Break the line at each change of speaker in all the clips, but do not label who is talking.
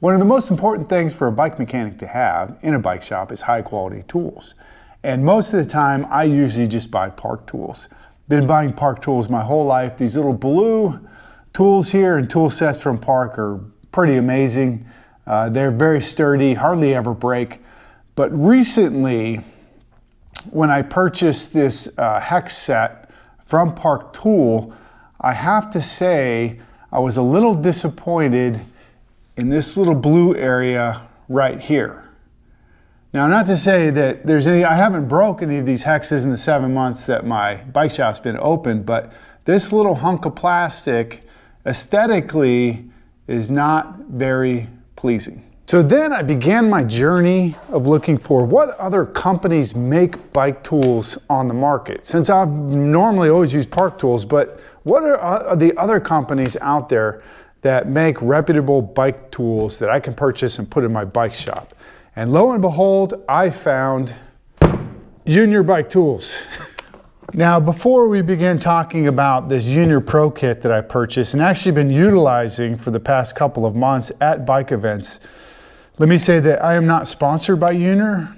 One of the most important things for a bike mechanic to have in a bike shop is high quality tools. And most of the time, I usually just buy Park tools. Been buying Park tools my whole life. These little blue tools here and tool sets from Park are pretty amazing. They're very sturdy, hardly ever break. But recently, when I purchased this hex set from Park Tool, I have to say I was a little disappointed in this little blue area right here. Now, not to say that I haven't broke any of these hexes in the 7 months that my bike shop's been open, but this little hunk of plastic aesthetically is not very pleasing. So then I began my journey of looking for what other companies make bike tools on the market. Since I've normally always used Park tools, but what are the other companies out there that make reputable bike tools that I can purchase and put in my bike shop? And lo and behold, I found Unior Bike Tools. Now, before we begin talking about this Unior Pro Kit that I purchased and actually been utilizing for the past couple of months at bike events, let me say that I am not sponsored by Unior.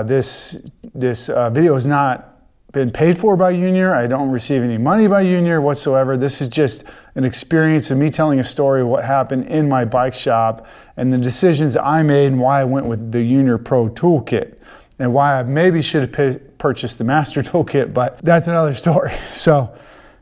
This video has not been paid for by Unior. I don't receive any money by Unior whatsoever. This is just an experience of me telling a story of what happened in my bike shop and the decisions I made and why I went with the Unior Pro Tool Kit and why I maybe should have purchased the Master Tool Kit, but that's another story. So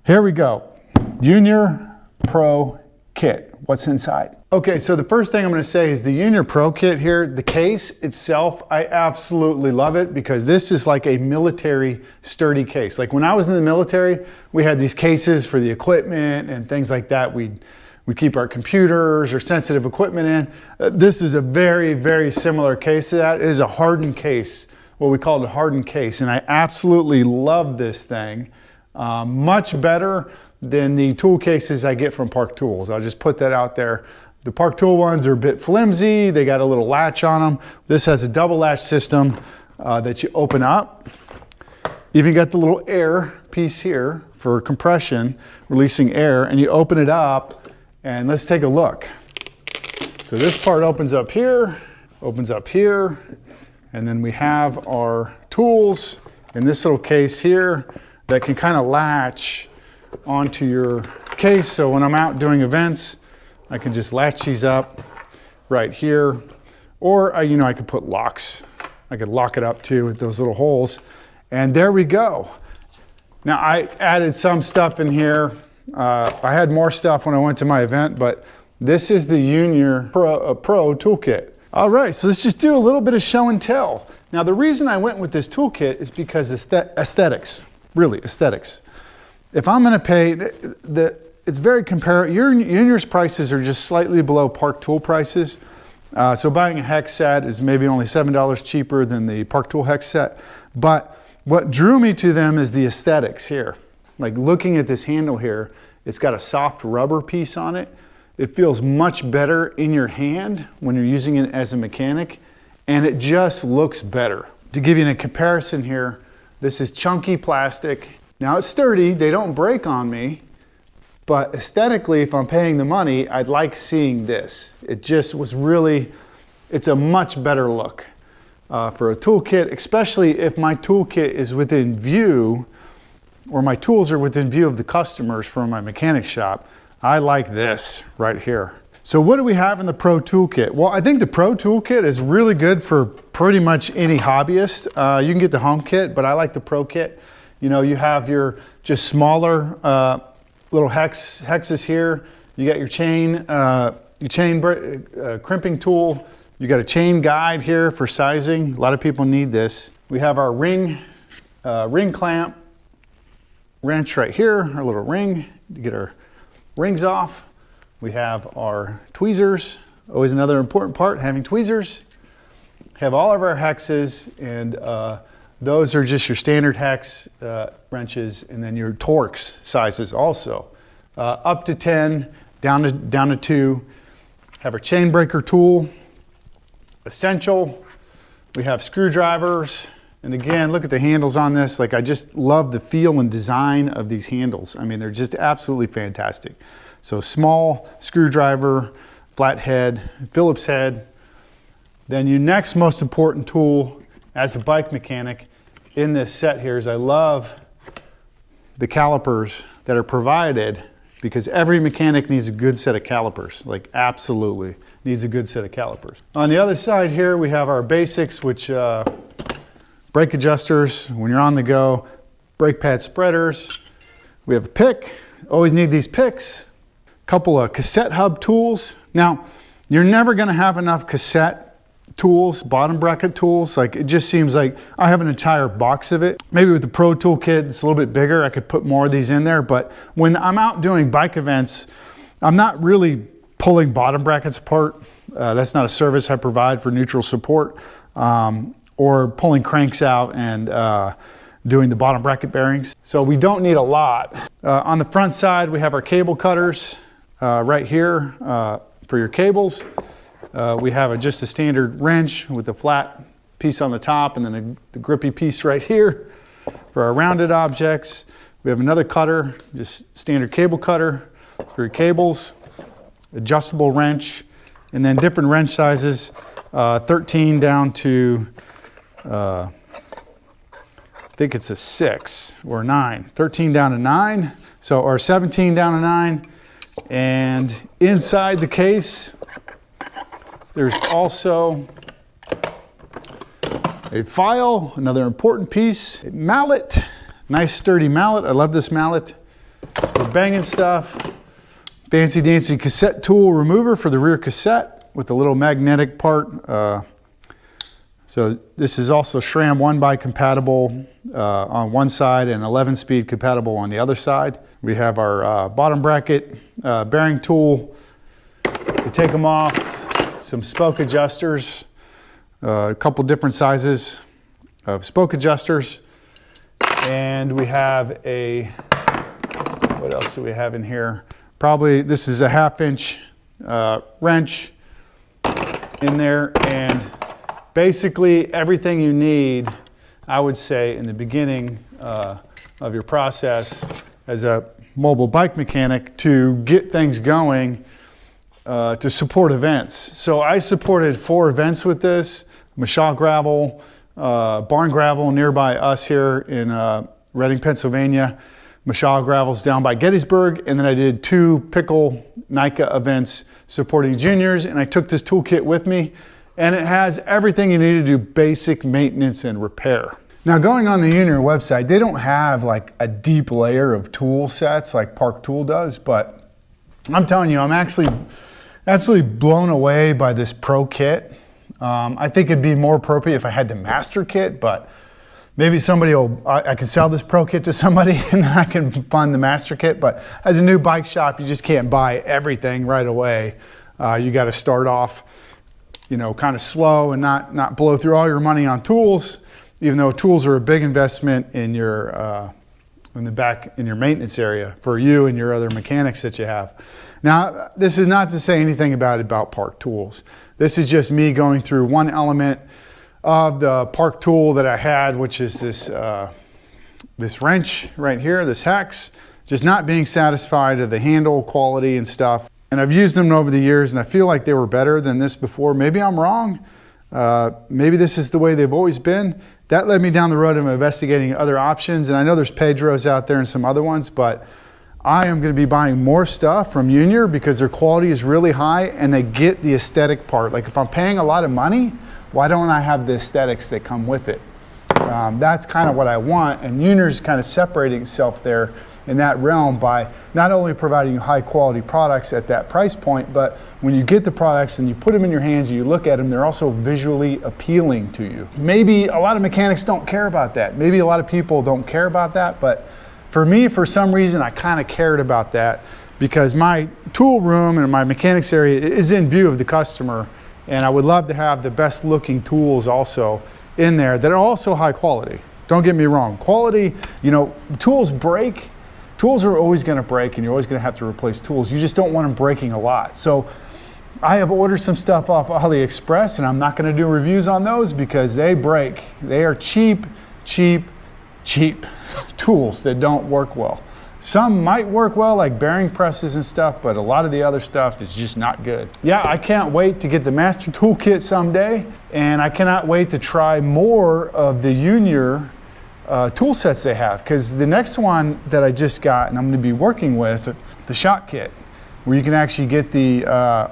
here we go. Unior Pro Kit. What's inside? Okay, so the first thing I'm going to say is the Unior Pro Kit here, the case itself, I absolutely love it because this is like a military sturdy case. Like when I was in the military, we had these cases for the equipment and things like that. We'd keep our computers or sensitive equipment in. This is a very, very similar case to that. It is a hardened case, what we call a hardened case, and I absolutely love this thing. Much better than the tool cases I get from Park Tools. I'll just put that out there. The Park Tool ones are a bit flimsy. They got a little latch on them. This has a double latch system that you open up. Even got the little air piece here for compression, releasing air, and you open it up and let's take a look. So this part opens up here, and then we have our tools in this little case here that can kind of latch onto your case. So when I'm out doing events, I can just latch these up right here. Or, I could put locks. I could lock it up too with those little holes. And there we go. Now I added some stuff in here. I had more stuff when I went to my event, but this is the Unior Pro Tool Kit. All right, so let's just do a little bit of show and tell. Now the reason I went with this toolkit is because aesthetics, really aesthetics. If I'm gonna pay, it's very comparable. Unior's prices are just slightly below Park Tool prices. So buying a hex set is maybe only $7 cheaper than the Park Tool hex set. But what drew me to them is the aesthetics here. Like looking at this handle here, it's got a soft rubber piece on it. It feels much better in your hand when you're using it as a mechanic, and it just looks better. To give you a comparison here, this is chunky plastic. Now it's sturdy, they don't break on me, but aesthetically, if I'm paying the money, I'd like seeing this. It just was really, it's a much better look for a toolkit, especially if my toolkit is within view, or my tools are within view of the customers from my mechanic shop. I like this right here. So what do we have in the Pro Toolkit? Well, I think the Pro Toolkit is really good for pretty much any hobbyist. You can get the home kit, but I like the Pro Kit. You know, you have your just smaller little hexes here. You got your chain crimping tool. You got a chain guide here for sizing. A lot of people need this. We have our ring clamp wrench right here, our little ring to get our rings off. We have our tweezers, always another important part, having tweezers. Have all of our hexes, and those are just your standard hex wrenches, and then your Torx sizes also. Up to 10, down to 2. Have our chain breaker tool, essential. We have screwdrivers, and again, look at the handles on this. Like, I just love the feel and design of these handles. I mean, they're just absolutely fantastic. So small screwdriver flat head, Phillips head. Then your next most important tool as a bike mechanic in this set here is I love the calipers that are provided, because every mechanic needs a good set of calipers, like absolutely needs a good set of calipers. On the other side here, we have our basics, which brake adjusters when you're on the go, brake pad spreaders. We have a pick, always need these picks. A couple of cassette hub tools. Now, you're never gonna have enough cassette tools, bottom bracket tools. Like, it just seems like I have an entire box of it. Maybe with the Pro Tool Kit, it's a little bit bigger. I could put more of these in there, but when I'm out doing bike events, I'm not really pulling bottom brackets apart. That's not a service I provide for neutral support, or pulling cranks out and doing the bottom bracket bearings. So we don't need a lot. On the front side, we have our cable cutters right here for your cables. We have just a standard wrench with a flat piece on the top, and then the grippy piece right here for our rounded objects. We have another cutter, just standard cable cutter for your cables, adjustable wrench, and then different wrench sizes, 13 down to, I think it's a 6 or 9, 13 down to 9, so, or 17 down to 9. And inside the case, there's also a file, another important piece, a mallet, nice sturdy mallet. I love this mallet for banging stuff. Fancy dancy cassette tool remover for the rear cassette with a little magnetic part. So this is also SRAM 1x compatible on one side and 11-speed compatible on the other side. We have our bottom bracket bearing tool to take them off. Some spoke adjusters, a couple different sizes of spoke adjusters, and we have what else do we have in here? Probably this is a 1/2-inch wrench in there, and basically everything you need, I would say, in the beginning of your process as a mobile bike mechanic to get things going, to support events. So I supported 4 events with this: Mashaw Gravel, Barn Gravel nearby us here in Reading, Pennsylvania. Mashaw Gravel's down by Gettysburg, and then I did 2 Pickle NICA events supporting juniors, and I took this toolkit with me, and it has everything you need to do basic maintenance and repair. Now, going on the Unior website, they don't have like a deep layer of tool sets like Park Tool does, but I'm telling you, I'm actually absolutely blown away by this Pro Kit. I think it'd be more appropriate if I had the Master Kit, but maybe I can sell this Pro Kit to somebody and then I can fund the Master Kit. But as a new bike shop, you just can't buy everything right away. You got to start off, kind of slow and not blow through all your money on tools, even though tools are a big investment in your maintenance area for you and your other mechanics that you have. Now, this is not to say anything about Park Tools. This is just me going through one element of the Park tool that I had, which is this wrench right here, this hex, just not being satisfied of the handle quality and stuff. And I've used them over the years, and I feel like they were better than this before. Maybe I'm wrong. Maybe this is the way they've always been. That led me down the road of investigating other options, and I know there's Pedros out there and some other ones, but I am going to be buying more stuff from Unior because their quality is really high and they get the aesthetic part. Like, if I'm paying a lot of money, why don't I have the aesthetics that come with it? That's kind of what I want, and Unior's kind of separating itself there in that realm by not only providing you high quality products at that price point, but when you get the products and you put them in your hands and you look at them, they're also visually appealing to you. Maybe a lot of mechanics don't care about that. Maybe a lot of people don't care about that, but for me, for some reason, I kind of cared about that because my tool room and my mechanics area is in view of the customer, and I would love to have the best looking tools also in there that are also high quality. Don't get me wrong. Quality, tools break. Tools are always going to break, and you're always going to have to replace tools. You just don't want them breaking a lot. So I have ordered some stuff off AliExpress, and I'm not going to do reviews on those because they break. They are cheap tools that don't work well. Some might work well, like bearing presses and stuff, but a lot of the other stuff is just not good. Yeah, I can't wait to get the Master Toolkit someday, and I cannot wait to try more of the Unior tool sets they have, because the next one that I just got and I'm going to be working with, the shock kit, where you can actually get the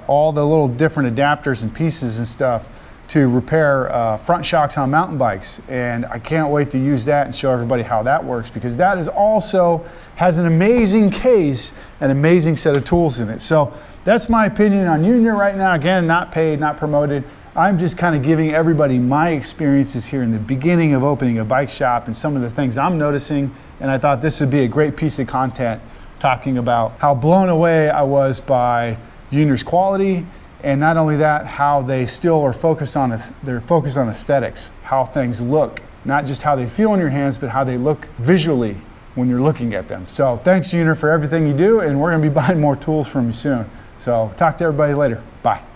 all the little different adapters and pieces and stuff to repair front shocks on mountain bikes. And I can't wait to use that and show everybody how that works, because that is also has an amazing case, an amazing set of tools in it. So that's my opinion on Unior right now. Again, not paid, not promoted. I'm just kind of giving everybody my experiences here in the beginning of opening a bike shop and some of the things I'm noticing. And I thought this would be a great piece of content talking about how blown away I was by Unior's quality. And not only that, how they still are focused on aesthetics, how things look, not just how they feel in your hands, but how they look visually when you're looking at them. So thanks, Unior, for everything you do, and we're going to be buying more tools from you soon. So talk to everybody later. Bye.